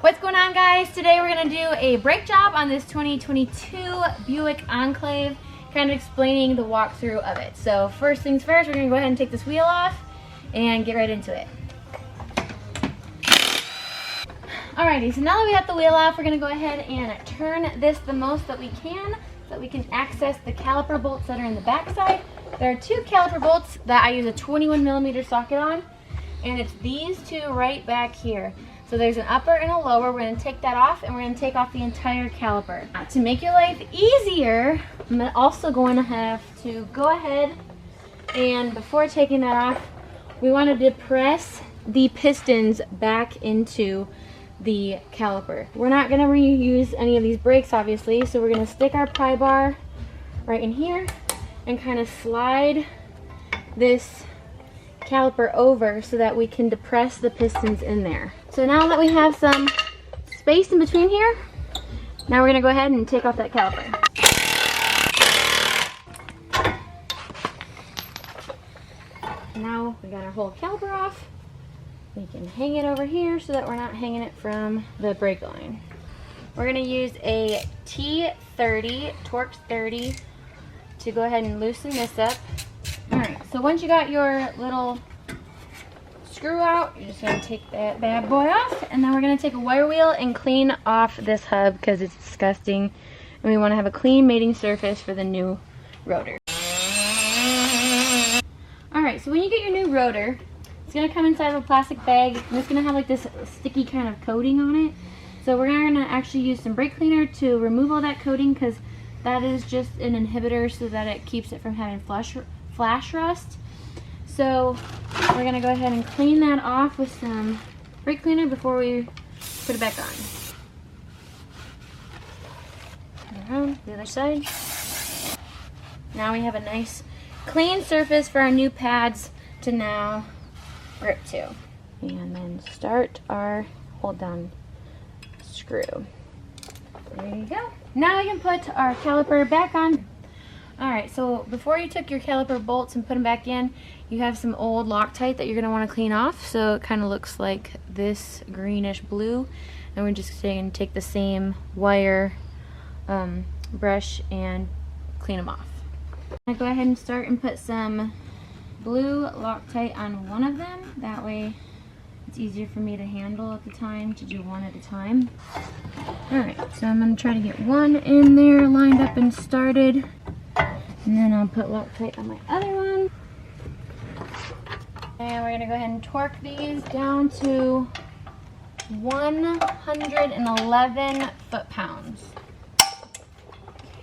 What's going on, guys? Today we're going to do a brake job on this 2022 Buick Enclave, kind of explaining the walkthrough of it. So first things first, we're going to go ahead and take this wheel off and get right into it. Alrighty, so now that we have the wheel off, we're going to go ahead and turn this the most that we can so that we can access the caliper bolts that are in the back side. There are two caliper bolts that I use a 21mm socket on, and it's these two right back here. So there's an upper and a lower. We're going to take that off, and we're going to take off the entire caliper. Now, to make your life easier, I'm also going to have to go ahead and, before taking that off, we want to depress the pistons back into the caliper. We're not going to reuse any of these brakes, obviously, so we're going to stick our pry bar right in here and kind of slide this caliper over so that we can depress the pistons in there. So now that we have some space in between here, now we're going to go ahead and take off that caliper. Now we got our whole caliper off. We can hang it over here so that we're not hanging it from the brake line. We're going to use a T30, Torx 30, to go ahead and loosen this up. Alright, so once you got your little screw out, you're just going to take that bad boy off, and then we're going to take a wire wheel and clean off this hub because it's disgusting, and we want to have a clean mating surface for the new rotor. Alright, so when you get your new rotor, it's going to come inside of a plastic bag, and it's going to have like this sticky kind of coating on it. So we're going to actually use some brake cleaner to remove all that coating, because that is just an inhibitor so that it keeps it from having flash rust. So we're going to go ahead and clean that off with some brake cleaner before we put it back on. Around the other side. Now we have a nice clean surface for our new pads to now grip to. And then start our hold down screw. There you go. Now we can put our caliper back on. Alright, so before you took your caliper bolts and put them back in, you have some old Loctite that you're going to want to clean off. So it kind of looks like this greenish blue. And we're just going to take the same wire brush and clean them off. I'm going to go ahead and start and put some blue Loctite on one of them. That way it's easier for me to handle at the time, to do one at a time. Alright, so I'm going to try to get one in there lined up and started. And then I'll put Loctite on my other one. And we're going to go ahead and torque these down to 111 foot-pounds.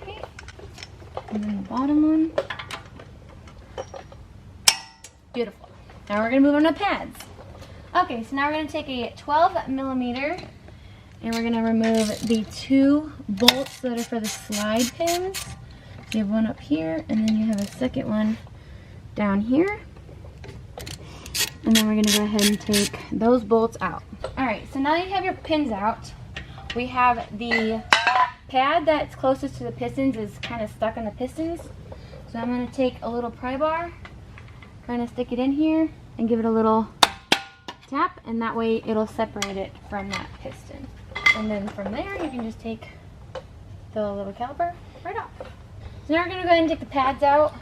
Okay. And then the bottom one. Beautiful. Now we're going to move on to pads. Okay, so now we're going to take a 12mm and we're going to remove the two bolts that are for the slide pins. You have one up here, and then you have a second one down here. And then we're going to go ahead and take those bolts out. Alright, so now that you have your pins out, we have the pad that's closest to the pistons is kind of stuck on the pistons. So I'm going to take a little pry bar, kind of stick it in here, and give it a little tap, and that way it'll separate it from that piston. And then from there, you can just take the little caliper right off. So now we're going to go ahead and take the pads out.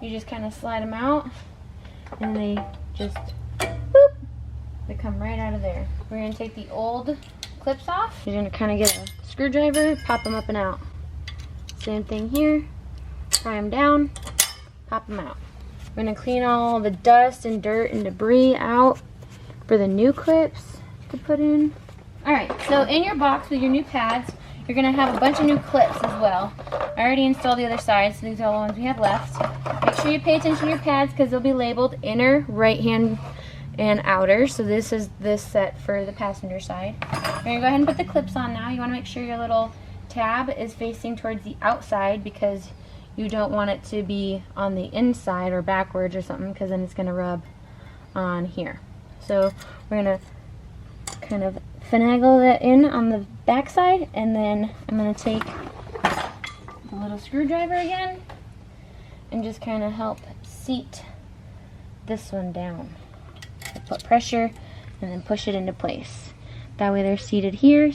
You just kind of slide them out, and they just, boop, they come right out of there. We're going to take the old clips off. You're going to kind of get a screwdriver, pop them up and out. Same thing here. Pry them down, pop them out. We're going to clean all the dust and dirt and debris out for the new clips to put in. Alright, so in your box with your new pads, you're going to have a bunch of new clips as well. I already installed the other side, so these are all the ones we have left. Make sure you pay attention to your pads because they'll be labeled inner, right hand, and outer. So this is this set for the passenger side. We're going to go ahead and put the clips on now. You want to make sure your little tab is facing towards the outside because you don't want it to be on the inside or backwards or something, because then it's going to rub on here. So we're going to kind of finagle that in on the back side, and then I'm going to take the little screwdriver again and just kind of help seat this one down. So put pressure and then push it into place. That way they're seated here,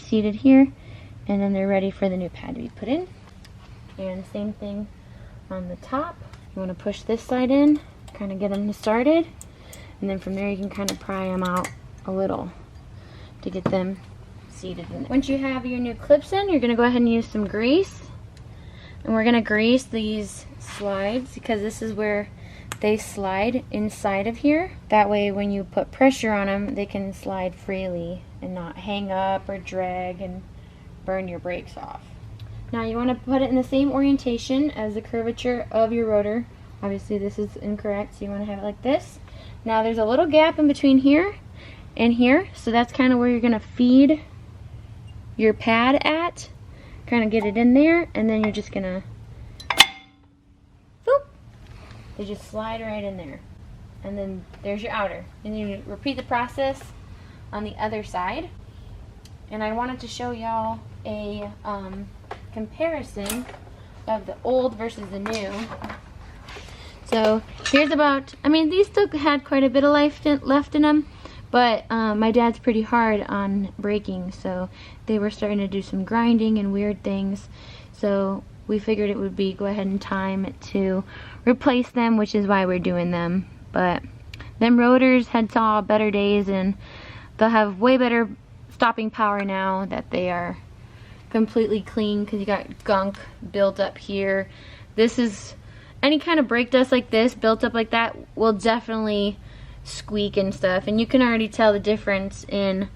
and then they're ready for the new pad to be put in. And same thing on the top. You want to push this side in, kind of get them started, and then from there you can kind of pry them out a little to get them seated in there. Once you have your new clips in, you're going to go ahead and use some grease. And we're going to grease these slides because this is where they slide inside of here. That way when you put pressure on them, they can slide freely and not hang up or drag and burn your brakes off. Now you want to put it in the same orientation as the curvature of your rotor. Obviously this is incorrect, so you want to have it like this. Now there's a little gap in between here and here, so that's kind of where you're going to feed your pad at. Kind of get it in there, and then you're just going to boop. They just slide right in there. And then there's your outer. And you repeat the process on the other side. And I wanted to show y'all a comparison of the old versus the new. So here's about, I mean, these still had quite a bit of life left in them, but my dad's pretty hard on braking, so they were starting to do some grinding and weird things. So we figured it would be go ahead and time to replace them, which is why we're doing them. But them rotors had saw better days, and they'll have way better stopping power now that they are completely clean, because you got gunk built up here. This is, any kind of brake dust like this built up like that will definitely squeak and stuff, and you can already tell the difference in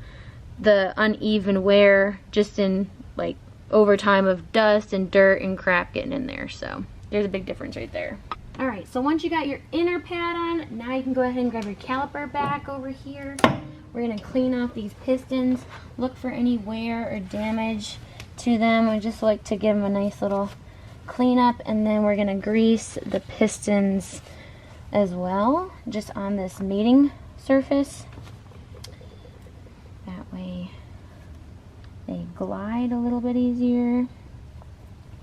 the uneven wear just in like over time of dust and dirt and crap getting in there. So there's a big difference right there. Alright, so once you got your inner pad on, now you can go ahead and grab your caliper back over here. We're going to clean off these pistons, look for any wear or damage to them. I just like to give them a nice little cleanup, and then we're going to grease the pistons as well, just on this mating surface. That way they glide a little bit easier,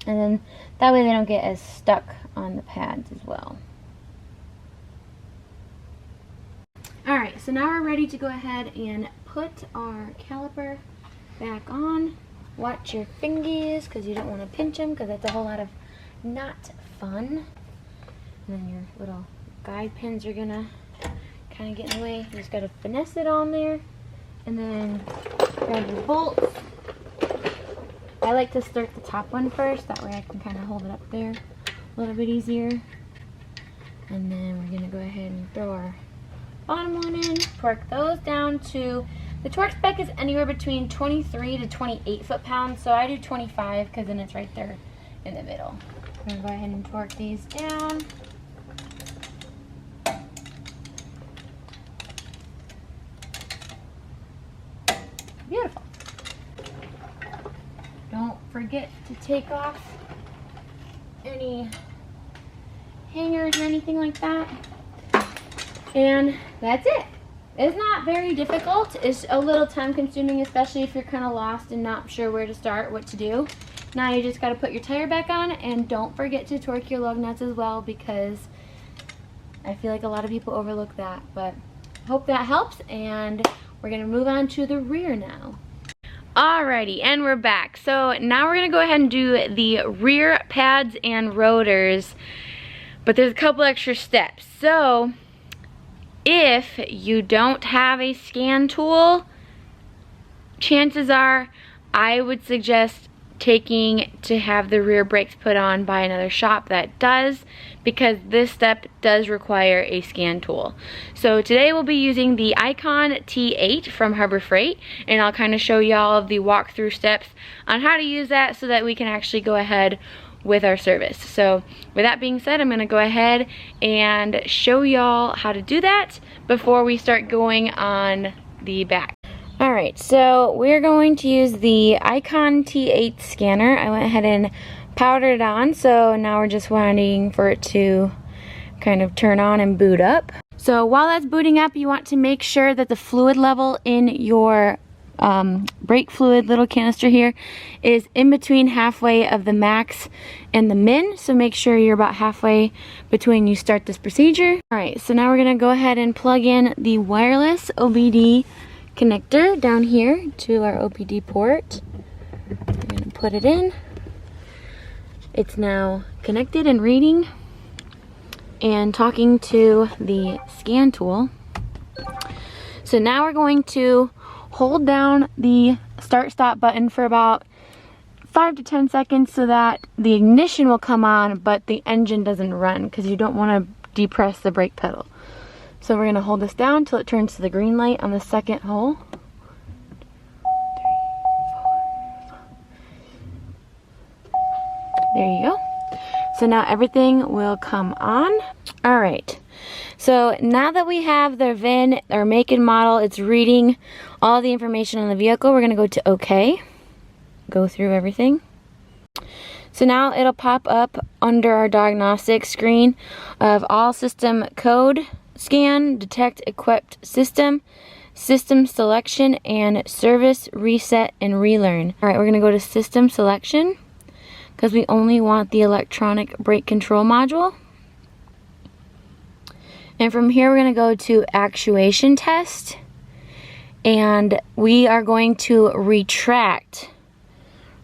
and then that way they don't get as stuck on the pads as well. Alright, so now we're ready to go ahead and put our caliper back on. Watch your fingies, because you don't want to pinch them, because that's a whole lot of not fun. And then your little guide pins are gonna kind of get in the way. You just gotta finesse it on there, and then grab your bolts. I like to start the top one first, that way I can kind of hold it up there a little bit easier. And then we're gonna go ahead and throw our bottom one in, torque those down to, the torque spec is anywhere between 23 to 28 foot-pounds, so I do 25 because then it's right there in the middle. I'm gonna go ahead and torque these down. Beautiful. Don't forget to take off any hangers or anything like that. And that's it. It's not very difficult. It's a little time consuming, especially if you're kind of lost and not sure where to start, what to do. Now you just got to put your tire back on, and don't forget to torque your lug nuts as well, because I feel like a lot of people overlook that. But hope that helps, and we're going to move on to the rear now. Alrighty, and we're back. So now we're going to go ahead and do the rear pads and rotors, but there's a couple extra steps. So if you don't have a scan tool, chances are I would suggest taking to have the rear brakes put on by another shop that does, because this step does require a scan tool. So today we'll be using the Icon T10 from Harbor Freight, and I'll kind of show y'all the walkthrough steps on how to use that so that we can actually go ahead with our service. So with that being said, I'm going to go ahead and show y'all how to do that before we start going on the back. Alright, so we're going to use the Icon T10 scanner. I went ahead and powdered it on, so now we're just waiting for it to kind of turn on and boot up. So while that's booting up, you want to make sure that the fluid level in your brake fluid little canister here is in between halfway of the max and the min, so make sure you're about halfway between you start this procedure. Alright, so now we're going to go ahead and plug in the wireless OBD connector down here to our OPD port. We're gonna put it in. It's now connected and reading and talking to the scan tool. So now we're going to hold down the start stop button for about 5 to 10 seconds so that the ignition will come on but the engine doesn't run, because you don't want to depress the brake pedal. So we're going to hold this down until it turns to the green light on the second hole. There you go. So now everything will come on. All right. So now that we have the VIN, our make and model, it's reading all the information on the vehicle, we're going to go to OK. Go through everything. So now it'll pop up under our diagnostic screen of all system code, scan, detect equipped system, system selection, and service, reset, and relearn. All right, we're going to go to system selection because we only want the electronic brake control module. And from here we're going to go to actuation test, and we are going to retract.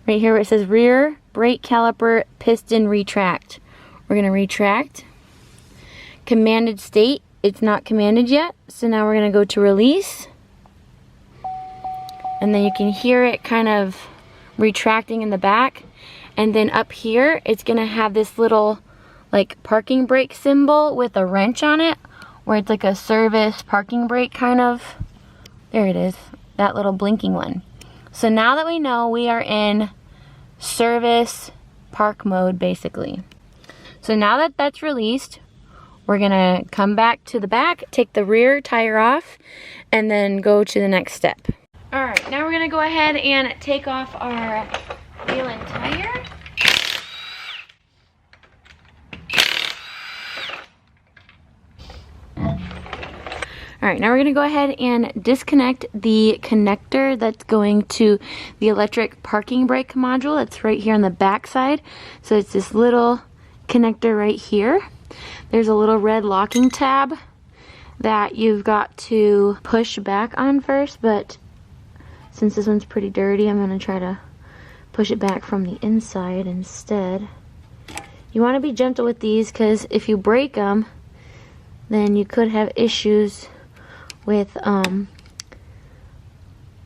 Right here where it says rear brake caliper piston retract. We're going to retract. Commanded state, it's not commanded yet, so now we're going to go to release. And then you can hear it kind of retracting in the back. And then up here it's going to have this little like parking brake symbol with a wrench on it, where it's like a service parking brake kind of. There it is, that little blinking one. So now that we know, we are in service park mode basically. So now that that's released, we're gonna come back to the back, take the rear tire off, and then go to the next step. All right, now we're gonna go ahead and take off our wheel and tire. All right, now we're gonna go ahead and disconnect the connector that's going to the electric parking brake module. That's right here on the back side. So it's this little connector right here. There's a little red locking tab that you've got to push back on first, but since this one's pretty dirty, I'm gonna try to push it back from the inside instead. You wanna be gentle with these, because if you break them, then you could have issues with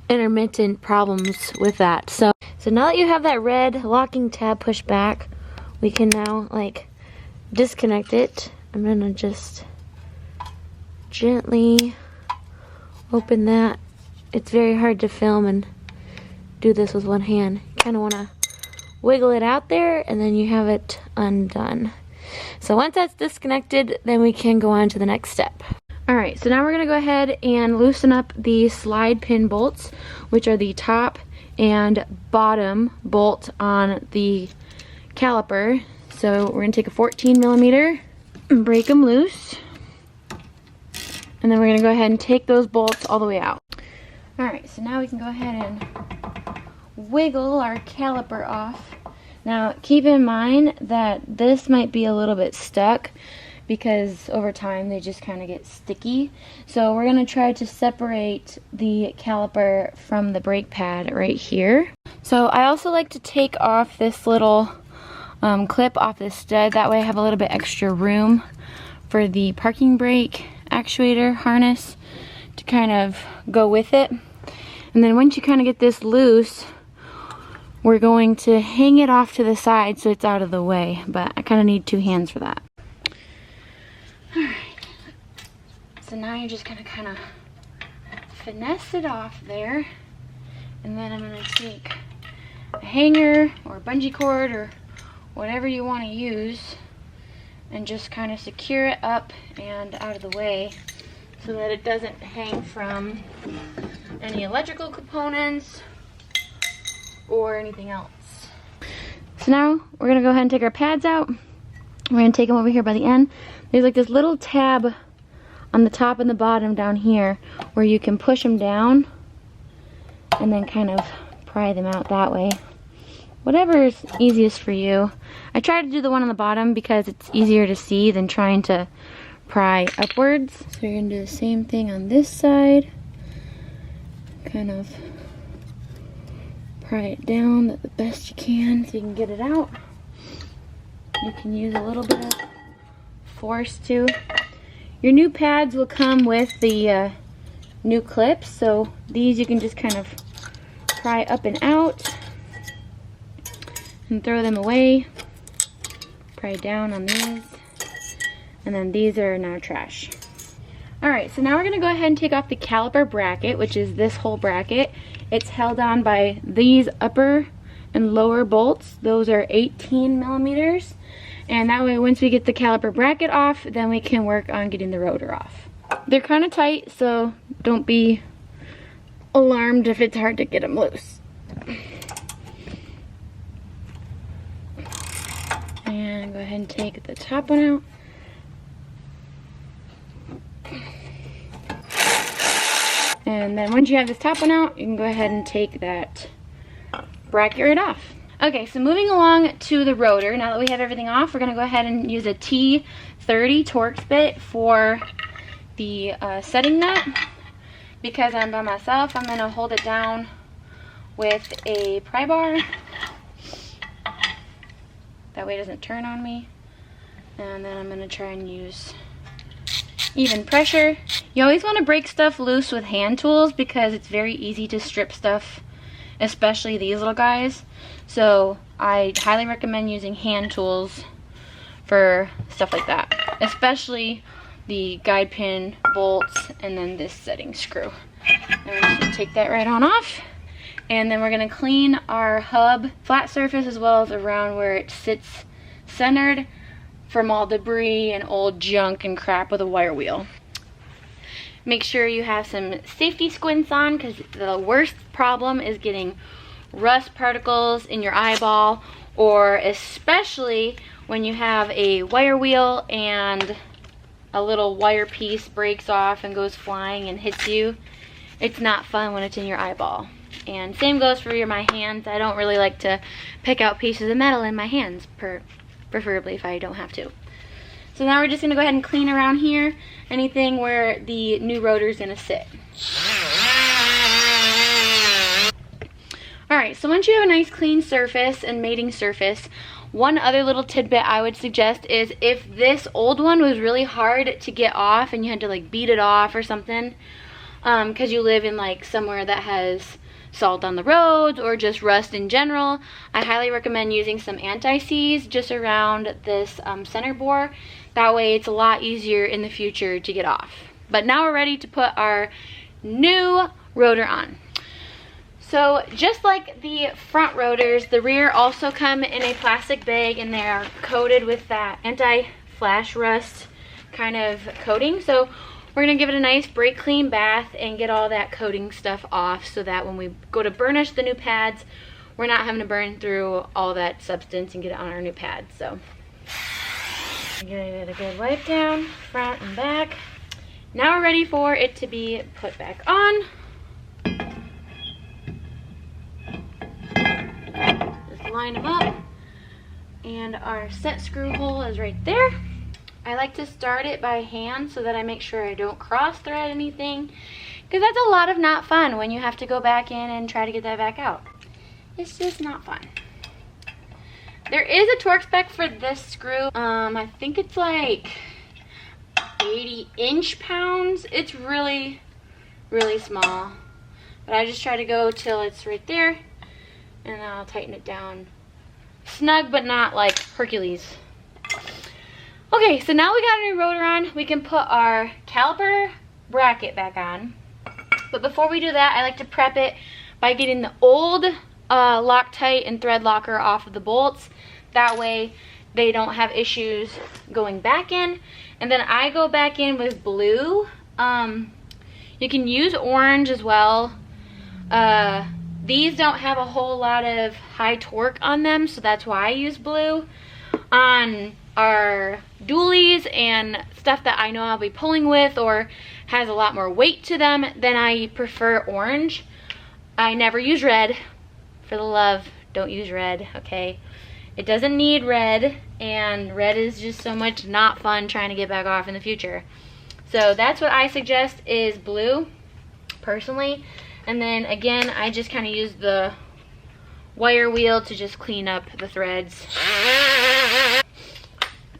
intermittent problems with that. So now that you have that red locking tab pushed back, we can now like disconnect it. I'm gonna just gently open that. It's very hard to film and do this with one hand. You kind of want to wiggle it out there, and then you have it undone. So once that's disconnected, then we can go on to the next step. Alright, so now we're going to go ahead and loosen up the slide pin bolts, which are the top and bottom bolt on the caliper. So we're going to take a 14 millimeter and break them loose. And then we're going to go ahead and take those bolts all the way out. Alright, so now we can go ahead and wiggle our caliper off. Now keep in mind that this might be a little bit stuck, because over time they just kind of get sticky. So we're going to try to separate the caliper from the brake pad right here. So I also like to take off this little clip off this stud. That way I have a little bit extra room for the parking brake actuator harness to kind of go with it. And then once you kind of get this loose, we're going to hang it off to the side so it's out of the way. But I kind of need two hands for that. Alright, so now you're just going to kind of finesse it off there, and then I'm going to take a hanger or a bungee cord or whatever you want to use and just kind of secure it up and out of the way so that it doesn't hang from any electrical components or anything else. So now we're going to go ahead and take our pads out. We're going to take them over here by the end. There's like this little tab on the top and the bottom down here where you can push them down and then kind of pry them out that way. Whatever is easiest for you. I try to do the one on the bottom because it's easier to see than trying to pry upwards. So you're going to do the same thing on this side. kind of pry it down the best you can so you can get it out. You can use a little bit of force too. Your new pads will come with the new clips, so these you can just kind of pry up and out and throw them away. Pry down on these, and then these are now trash. Alright, so now we're going to go ahead and take off the caliper bracket, which is this whole bracket. It's held on by these upper and lower bolts. Those are 18 millimeters. And that way, once we get the caliper bracket off, then we can work on getting the rotor off. They're kind of tight, so don't be alarmed if it's hard to get them loose. And go ahead and take the top one out. And then once you have this top one out, you can go ahead and take that bracket right off. Okay, so moving along to the rotor, now that we have everything off, we're going to go ahead and use a T30 Torx bit for the setting nut. Because I'm by myself, I'm going to hold it down with a pry bar. That way it doesn't turn on me. And then I'm going to try and use even pressure. You always want to break stuff loose with hand tools because it's very easy to strip stuff, especially these little guys. So I highly recommend using hand tools for stuff like that, especially the guide pin bolts and then this setting screw. And we're just going to take that right on off. And then we're going to clean our hub flat surface as well as around where it sits centered from all debris and old junk and crap with a wire wheel. Make sure you have some safety squints on because the worst problem is getting rust particles in your eyeball, or especially when you have a wire wheel and a little wire piece breaks off and goes flying and hits you. It's not fun when it's in your eyeball. And same goes for my hands. I don't really like to pick out pieces of metal in my hands, preferably if I don't have to. So now we're just going to go ahead and clean around here, anything where the new rotor is going to sit. Alright, so once you have a nice clean surface and mating surface, one other little tidbit I would suggest is if this old one was really hard to get off and you had to like beat it off or something, because you live in like somewhere that has salt on the roads or just rust in general, I highly recommend using some anti-seize just around this center bore. That way it's a lot easier in the future to get off. But now we're ready to put our new rotor on. So just like the front rotors, the rear also come in a plastic bag and they are coated with that anti-flash rust kind of coating. So we're going to give it a nice brake clean bath and get all that coating stuff off so that when we go to burnish the new pads, we're not having to burn through all that substance and get it on our new pads. So I'm going to get a good wipe down, front and back. Now we're ready for it to be put back on. Just line them up. And our set screw hole is right there. I like to start it by hand so that I make sure I don't cross thread anything, because that's a lot of not fun when you have to go back in and try to get that back out. It's just not fun. There is a torque spec for this screw. I think it's like 80 inch-pounds. It's really, really small. But I just try to go till it's right there, and I'll tighten it down. Snug, but not like Hercules. Okay, so now we got a new rotor on, we can put our caliper bracket back on. But before we do that, I like to prep it by getting the old Loctite and thread locker off of the bolts. That way they don't have issues going back in. And then I go back in with blue. You can use orange as well. These don't have a whole lot of high torque on them, so that's why I use blue. On our dualies and stuff that I know I'll be pulling with or has a lot more weight to them, then I prefer orange. I never use red. For the love, don't use red, okay? It doesn't need red, and red is just so much not fun trying to get back off in the future. So that's what I suggest is blue, personally. And then again, I just kind of use the wire wheel to just clean up the threads.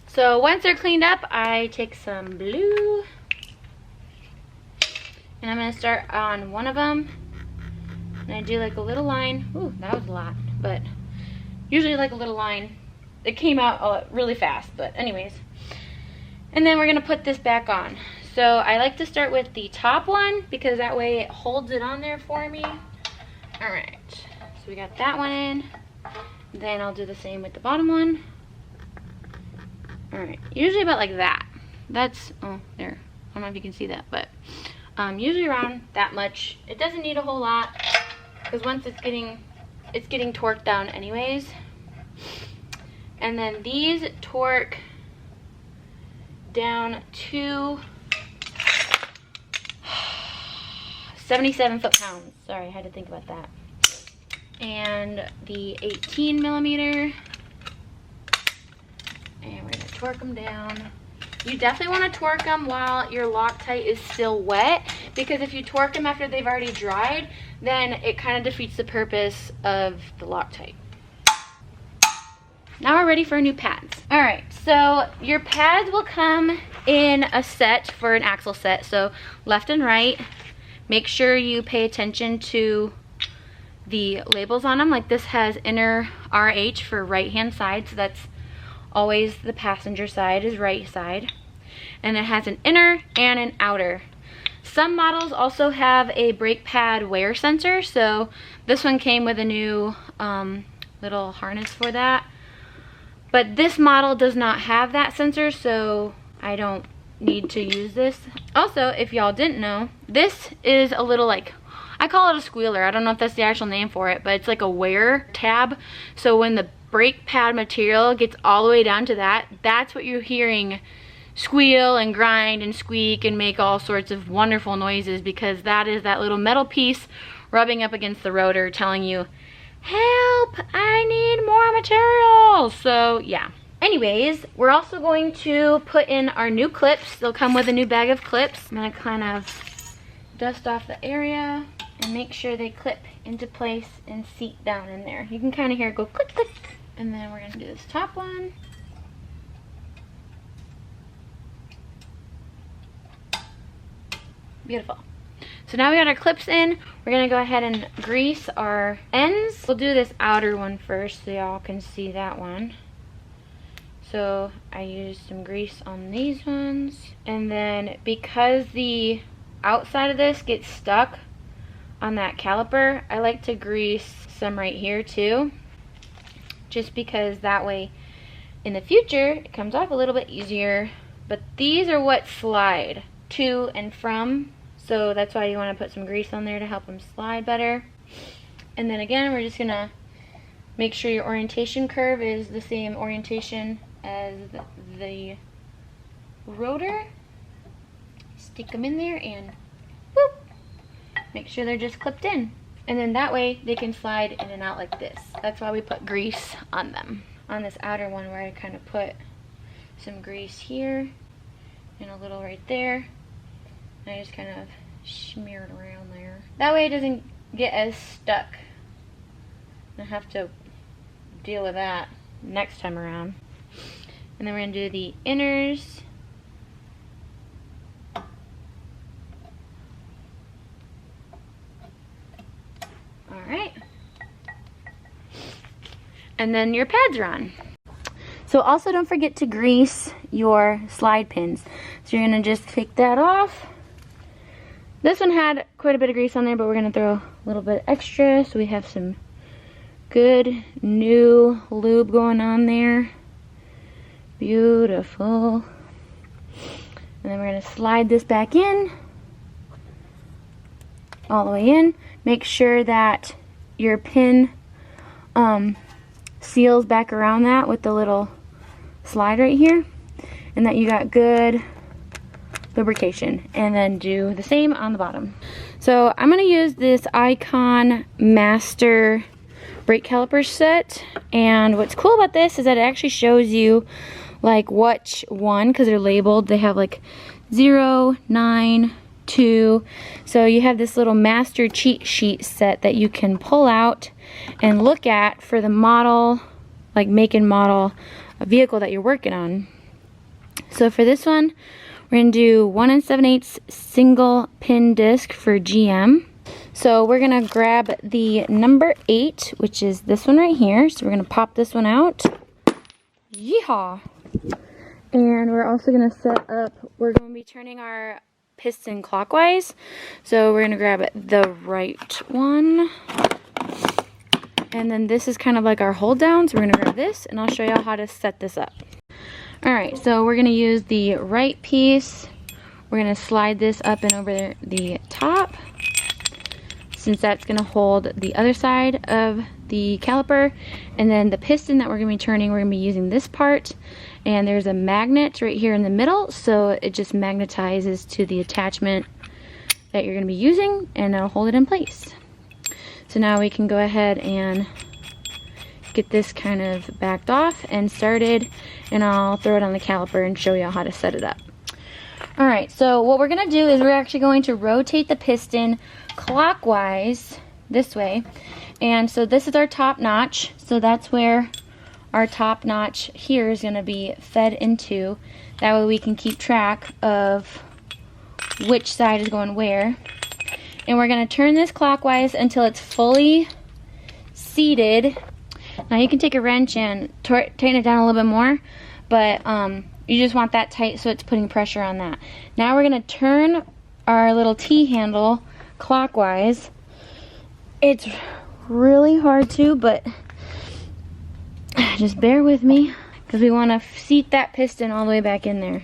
So once they're cleaned up, I take some blue and I'm gonna start on one of them. And I do like a little line. Ooh, that was a lot, but usually like a little line. It came out really fast, but anyways. And then we're gonna put this back on. So I like to start with the top one because that way it holds it on there for me. All right, so we got that one in. Then I'll do the same with the bottom one. All right, usually about like that. That's, oh, there. I don't know if you can see that, but usually around that much. It doesn't need a whole lot because once it's getting torqued down anyways. And then these torque down to 77 foot-pounds. Sorry, I had to think about that. And the 18 millimeter. And we're gonna torque them down. You definitely want to torque them while your Loctite is still wet, because if you torque them after they've already dried, then it kind of defeats the purpose of the Loctite. Now we're ready for new pads. All right, so your pads will come in a set for an axle set, so left and right. Make sure you pay attention to the labels on them. Like this has inner RH for right hand side, so that's always the passenger side is right side. And it has an inner and an outer. Some models also have a brake pad wear sensor, so this one came with a new little harness for that. But this model does not have that sensor, so I don't need to use this. Also, if y'all didn't know, this is a little like, I call it a squealer. I don't know if that's the actual name for it, but it's like a wear tab. So when the brake pad material gets all the way down to that, that's what you're hearing squeal and grind and squeak and make all sorts of wonderful noises, because that is that little metal piece rubbing up against the rotor telling you, help, I need more material. So yeah. Anyways, we're also going to put in our new clips. They'll come with a new bag of clips. I'm gonna kind of dust off the area and make sure they clip into place and seat down in there. You can kind of hear it go click, click. And then we're gonna do this top one. Beautiful. So now we got our clips in. We're gonna go ahead and grease our ends. We'll do this outer one first so y'all can see that one. So I used some grease on these ones. And then because the outside of this gets stuck on that caliper, I like to grease some right here too. Just because that way in the future it comes off a little bit easier. But these are what slide to and from, so that's why you want to put some grease on there to help them slide better. And then again, we're just gonna make sure your orientation curve is the same orientation as the rotor. Stick them in there and boop, make sure they're just clipped in. And then that way they can slide in and out like this. That's why we put grease on them. On this outer one where I kind of put some grease here and a little right there. And I just kind of smear it around there. That way it doesn't get as stuck. I have to deal with that next time around. And then we're gonna do the inners. Alright. And then your pads are on. So also don't forget to grease your slide pins. So you're gonna just take that off. This one had quite a bit of grease on there, but we're gonna throw a little bit extra so we have some good new lube going on there. Beautiful. And then we're gonna slide this back in, all the way in. Make sure that your pin seals back around that with the little slide right here, and that you got good lubrication. And then do the same on the bottom. So I'm gonna use this Icon Master brake caliper set, and what's cool about this is that it actually shows you like which one, because they're labeled. They have like 0, 9, 2. So you have this little master cheat sheet set that you can pull out and look at for the model, like make and model, a vehicle that you're working on. So for this one, we're going to do 1 7/8 single pin disc for GM. So we're going to grab the number 8, which is this one right here. So we're going to pop this one out. Yeehaw! And we're also going to set up, we're going to be turning our piston clockwise. So we're going to grab the right one. And then this is kind of like our hold down. So we're going to grab this and I'll show you how to set this up. Alright, so we're going to use the right piece. We're going to slide this up and over the top, since that's going to hold the other side of the caliper. And then the piston that we're going to be turning, we're going to be using this part. And there's a magnet right here in the middle, so it just magnetizes to the attachment that you're going to be using, and it'll hold it in place. So now we can go ahead and get this kind of backed off and started, and I'll throw it on the caliper and show you how to set it up. Alright, so what we're going to do is we're actually going to rotate the piston clockwise this way. And so this is our top notch, so that's where our top notch here is going to be fed into. That way we can keep track of which side is going where. And we're going to turn this clockwise until it's fully seated. Now you can take a wrench and tighten it down a little bit more, but you just want that tight so it's putting pressure on that. Now we're going to turn our little T-handle clockwise. It's really hard to, but just bear with me because we want to seat that piston all the way back in there.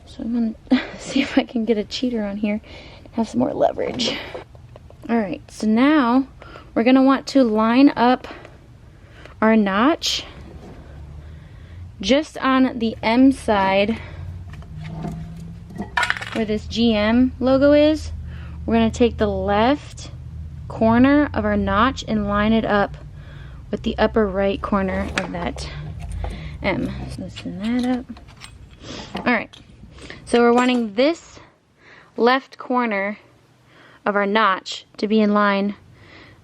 So I'm going to see if I can get a cheater on here and have some more leverage. Alright, so now we're going to want to line up our notch just on the M side where this GM logo is. We're going to take the left corner of our notch and line it up with the upper right corner of that M. So loosen that up. Alright, so we're wanting this left corner of our notch to be in line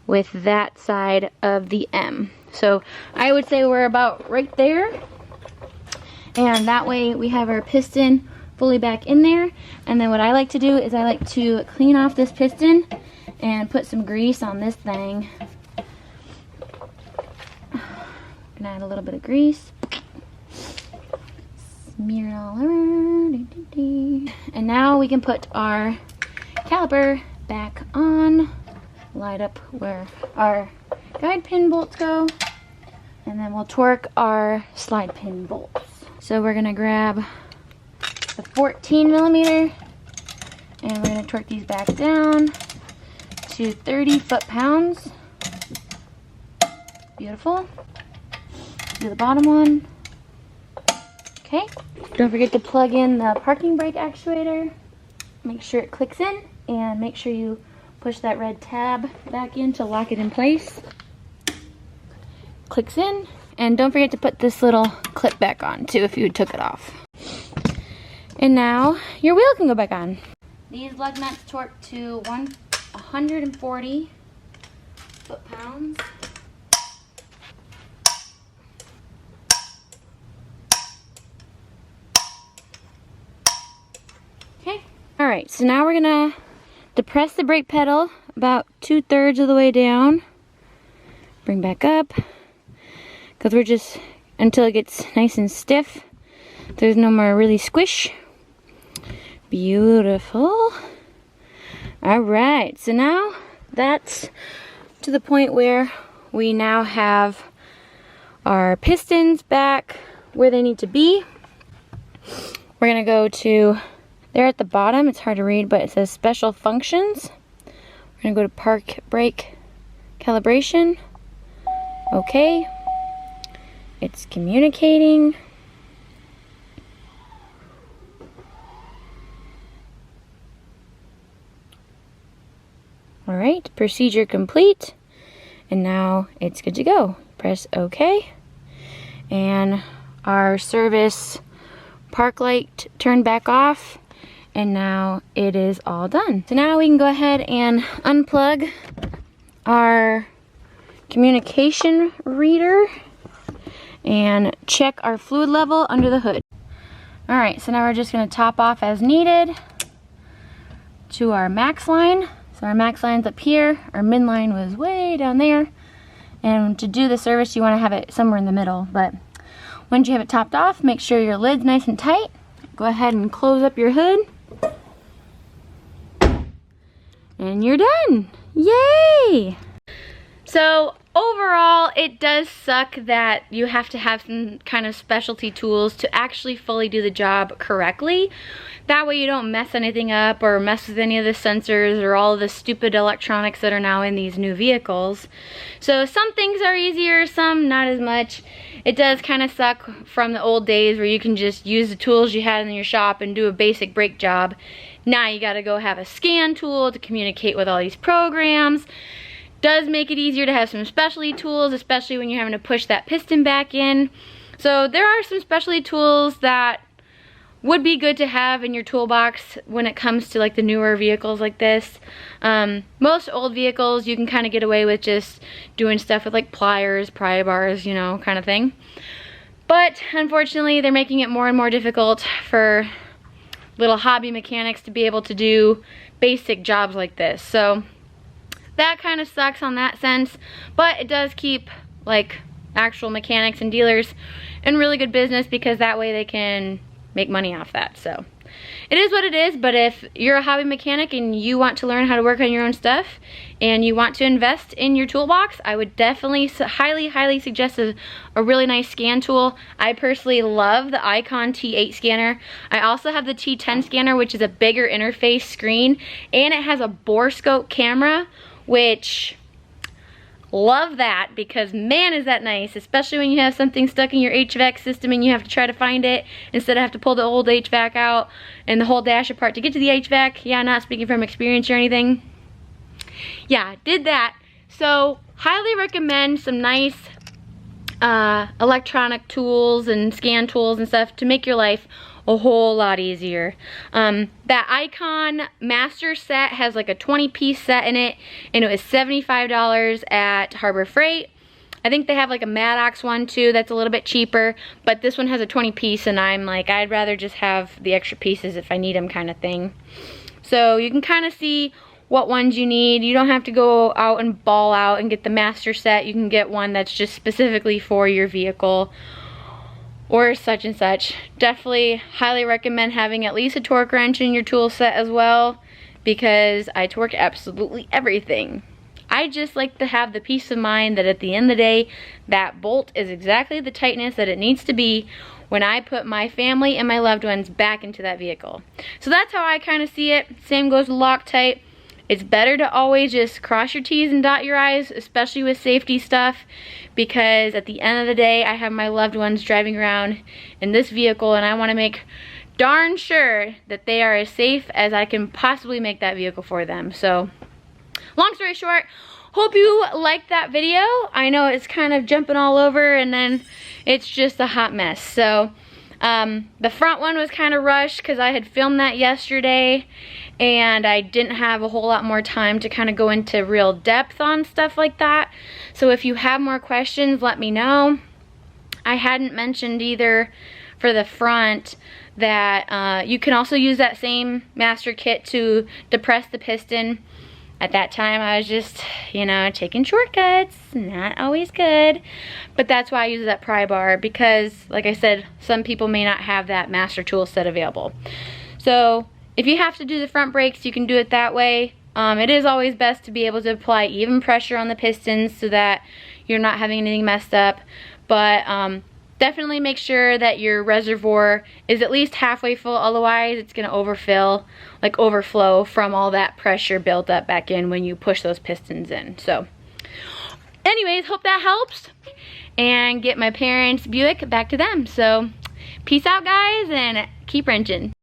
with that side of the M. So I would say we're about right there, and that way we have our piston fully back in there. And then what I like to do is I like to clean off this piston and put some grease on this thing. I'm gonna add a little bit of grease, smear it all over. And now we can put our caliper back on, light up where our guide pin bolts go, and then we'll torque our slide pin bolts. So we're gonna grab the 14 millimeter and we're gonna torque these back down to 30 foot-pounds. Beautiful. Do the bottom one. Okay. Don't forget to plug in the parking brake actuator. Make sure it clicks in, and make sure you push that red tab back in to lock it in place. Clicks in, and don't forget to put this little clip back on too if you took it off. And now your wheel can go back on. These lug nuts torque to 140 foot-pounds. Okay. Alright, so now we're gonna depress the brake pedal about 2/3 of the way down. Bring back up. Because we're just, until it gets nice and stiff. There's no more really squish. Beautiful. Alright, so now that's to the point where we now have our pistons back where they need to be. We're going to go to, there at the bottom, it's hard to read, but it says special functions. We're going to go to park brake calibration. Okay. It's communicating. Alright, procedure complete. And now it's good to go. Press OK. And our service park light turned back off. And now it is all done. So now we can go ahead and unplug our communication reader and check our fluid level under the hood. All right, so now we're just gonna top off as needed to our max line. So our max line's up here, our min line was way down there. And to do the service, you wanna have it somewhere in the middle. But once you have it topped off, make sure your lid's nice and tight. Go ahead and close up your hood. And you're done. Yay! So overall, it does suck that you have to have some kind of specialty tools to actually fully do the job correctly. That way you don't mess anything up or mess with any of the sensors or all of the stupid electronics that are now in these new vehicles. So some things are easier, some not as much. It does kind of suck from the old days where you can just use the tools you had in your shop and do a basic brake job. Now you gotta go have a scan tool to communicate with all these programs. Does make it easier to have some specialty tools, especially when you're having to push that piston back in. So there are some specialty tools that would be good to have in your toolbox when it comes to like the newer vehicles like this. Most old vehicles you can kind of get away with just doing stuff with like pliers, pry bars, you know, kind of thing. But unfortunately they're making it more and more difficult for little hobby mechanics to be able to do basic jobs like this. So that kind of sucks on that sense, but it does keep like actual mechanics and dealers in really good business because that way they can make money off that. So it is what it is, but if you're a hobby mechanic and you want to learn how to work on your own stuff and you want to invest in your toolbox, I would definitely highly suggest a really nice scan tool. I personally love the Icon T8 scanner. I also have the T10 scanner, which is a bigger interface screen, and it has a borescope camera, which love that because man is that nice, especially when you have something stuck in your HVAC system and you have to try to find it instead of have to pull the old HVAC out and the whole dash apart to get to the HVAC. Yeah, not speaking from experience or anything. Yeah, did that. So highly recommend some nice electronic tools and scan tools and stuff to make your life a whole lot easier. That Icon Master set has like a 20-piece set in it, and it was $75 at Harbor Freight. I think they have like a Maddox one too that's a little bit cheaper, but this one has a 20-piece, and I'm like, I'd rather just have the extra pieces if I need them kind of thing. So you can kind of see what ones you need. You don't have to go out and ball out and get the master set. You can get one that's just specifically for your vehicle or such and such. Definitely highly recommend having at least a torque wrench in your tool set as well, because I torque absolutely everything. I just like to have the peace of mind that at the end of the day, that bolt is exactly the tightness that it needs to be when I put my family and my loved ones back into that vehicle. So that's how I kind of see it. Same goes with Loctite. It's better to always just cross your T's and dot your I's, especially with safety stuff, because at the end of the day, I have my loved ones driving around in this vehicle, and I want to make darn sure that they are as safe as I can possibly make that vehicle for them. So, long story short, hope you liked that video. I know it's kind of jumping all over, and then it's just a hot mess. So, the front one was kind of rushed because I had filmed that yesterday and I didn't have a whole lot more time to kind of go into real depth on stuff like that. So if you have more questions, let me know. I hadn't mentioned either for the front that you can also use that same master kit to depress the piston. At that time, I was just, you know, taking shortcuts. Not always good. But that's why I use that pry bar, because, like I said, some people may not have that master tool set available. So, if you have to do the front brakes, you can do it that way. It is always best to be able to apply even pressure on the pistons so that you're not having anything messed up. But, definitely make sure that your reservoir is at least halfway full, otherwise it's going to overflow from all that pressure built up back in when you push those pistons in. So anyways, hope that helps, and get my parents' Buick back to them. So peace out guys, and keep wrenching.